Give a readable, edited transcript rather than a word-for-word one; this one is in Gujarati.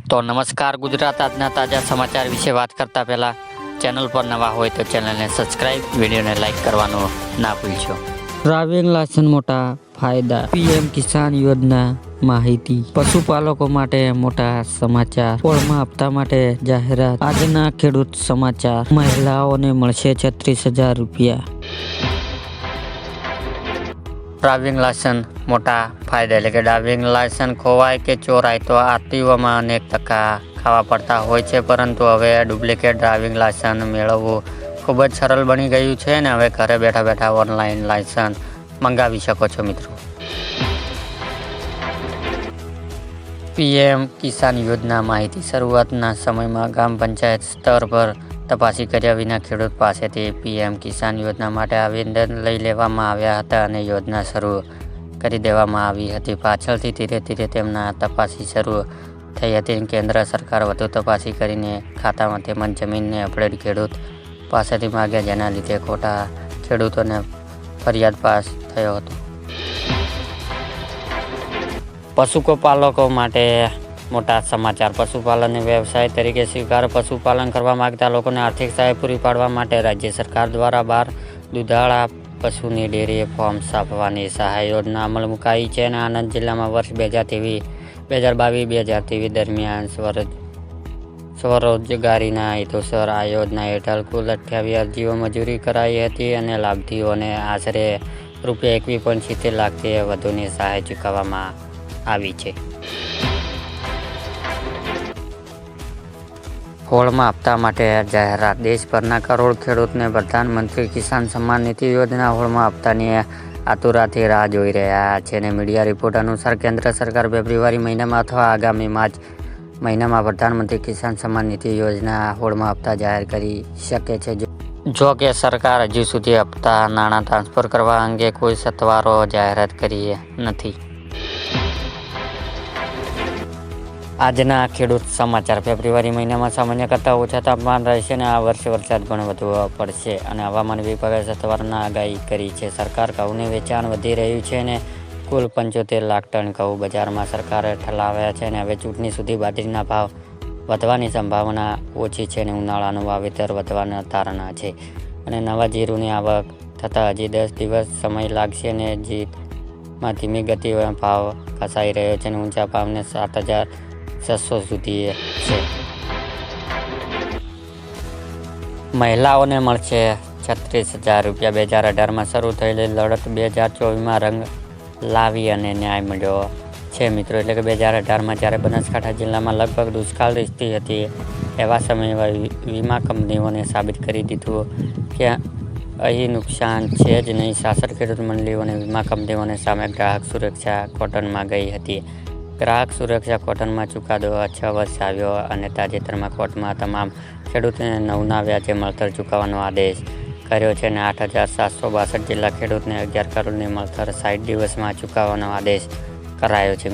તો નમસ્કાર ગુજરાત આજના તાજા સમાચાર વિશે વાત કરતા પહેલા ચેનલ પર નવા હોય તો ચેનલને સબસ્ક્રાઇબ, વિડીયોને લાઇક કરવાનું ના ભૂલશો। ડ્રાઇવિંગ લાયસન્સ મોટા ફાયદા, પીએમ કિસાન યોજના માહિતી, પશુપાલકો માટે મોટા સમાચાર, પોળમાં હપ્તા માટે જાહેરાત, આજના ખેડૂત સમાચાર, મહિલાઓને મળશે 36,000 રૂપિયા। ડ્રાઇવિંગ લાયસન્સ મોટા ફાયદા એટલે કે ડ્રાઇવિંગ લાયસન્સ ખોવાય કે ચોરાય તો આરટીઓમાં અનેક ધક્કા ખાવા પડતા હોય છે, પરંતુ હવે ડુપ્લિકેટ ડ્રાઇવિંગ લાયસન્સ મેળવવું ખૂબ જ સરળ બની ગયું છે અને હવે ઘરે બેઠા બેઠા ઓનલાઈન લાયસન્સ મંગાવી શકો છો મિત્રો। પીએમ કિસાન યોજના માહિતી, શરૂઆતના સમયમાં ગ્રામ પંચાયત સ્તર પર તપાસી કર્યા વિના ખેડૂત પાસેથી પીએમ કિસાન યોજના માટે આવેદન લઈ લેવામાં આવ્યા હતા અને યોજના શરૂ કરી દેવામાં આવી હતી। પાછળથી ધીરે ધીરે તેમના તપાસી શરૂ થઈ હતી। કેન્દ્ર સરકાર વધુ તપાસી કરીને ખાતામાં તેમજ જમીનને અપડેટ ખેડૂત પાસેથી માગ્યા, જેના લીધે ખોટા ખેડૂતોને ફરિયાદ પાસ થયો હતો। પશુપાલકો માટે મોટા સમાચાર, પશુપાલનને વ્યવસાય તરીકે સ્વીકાર, પશુપાલન કરવા માંગતા લોકોને આર્થિક સહાય પૂરી પાડવા માટે રાજ્ય સરકાર દ્વારા 12 દુધાળા પશુની ડેરીએ ફોર્મ છાપવાની સહાય યોજના અમલ મુકાઈ છે અને આણંદ જિલ્લામાં વર્ષ 2022-2023 દરમિયાન સ્વરોજગારીના હેતુસર આ યોજના હેઠળ કુલ 28 અરજીઓ મંજૂરી કરાઈ હતી અને લાભાર્થીઓને આશરે ₹21.70 લાખથી વધુની સહાય ચૂકવવામાં આવી છે। હોળમાં હપ્તા માટે જાહેરાત, દેશભરના કરોડ ખેડૂતને પ્રધાનમંત્રી કિસાન સન્માન નિધિ યોજના હોળમાં હપ્તાની આતુરતાથી રાહ જોઈ રહ્યા છે અને મીડિયા રિપોર્ટ અનુસાર કેન્દ્ર સરકાર ફેબ્રુઆરી મહિનામાં અથવા આગામી માર્ચ મહિનામાં પ્રધાનમંત્રી કિસાન સન્માન નિધિ યોજના હોળમાં હપ્તા જાહેર કરી શકે છે। જો કે સરકાર હજુ સુધી હપ્તા નાણાં ટ્રાન્સફર કરવા અંગે કોઈ સત્તાવાર જાહેરાત કરી નથી। આજના ખેડૂત સમાચાર, ફેબ્રુઆરી મહિનામાં સામાન્ય કરતાં ઓછા તાપમાન રહેશે અને આ વર્ષે વરસાદ પણ વધુ પડશે અને હવામાન વિભાગે સત્તાવારના આગાહી કરી છે। સરકાર ઘઉંનું વેચાણ વધી રહ્યું છે અને કુલ 75 લાખ ટન ઘઉં બજારમાં સરકારે ઠલાવ્યા છે અને હવે ચૂંટણી સુધી બાજરીના ભાવ વધવાની સંભાવના ઓછી છે અને ઉનાળાનું વાવેતર વધવાના તારણા છે અને નવા જીરુની આવક થતાં હજી 10 દિવસ સમય લાગશે અને જીરમાં ધીમી ગતિએ ભાવ ઘસાઈ રહ્યો છે અને ઊંચા ભાવને 7,600 સુધી છે। મહિલાઓને મળશે 36,000 રૂપિયા, 2018માં શરૂ થયેલી લડત 2024માં રંગ લાવી અને ન્યાય મળ્યો છે મિત્રો। એટલે કે 2018માં જ્યારે બનાસકાંઠા જિલ્લામાં લગભગ દુષ્કાળ સ્થિતિ હતી, એવા સમયે વીમા કંપનીઓને સાબિત કરી દીધું કે અહીં નુકસાન છે જ નહીં। શાસક ખેડૂત મંડળીઓ અને વીમા કંપનીઓને સામે ગ્રાહક સુરક્ષા કોર્ટમાં ગઈ હતી। ગ્રાહક સુરક્ષા કોર્ટમાં ચુકાદો 6 વર્ષ આવ્યો અને તાજેતરમાં કોર્ટમાં તમામ ખેડૂતોને 9ના વ્યાજે મળતર ચૂકવવાનો આદેશ કર્યો છે અને 8,762 જેટલા ખેડૂતને 11 કરોડની મળતર 60 દિવસમાં ચૂકવવાનો આદેશ કરાયો છે।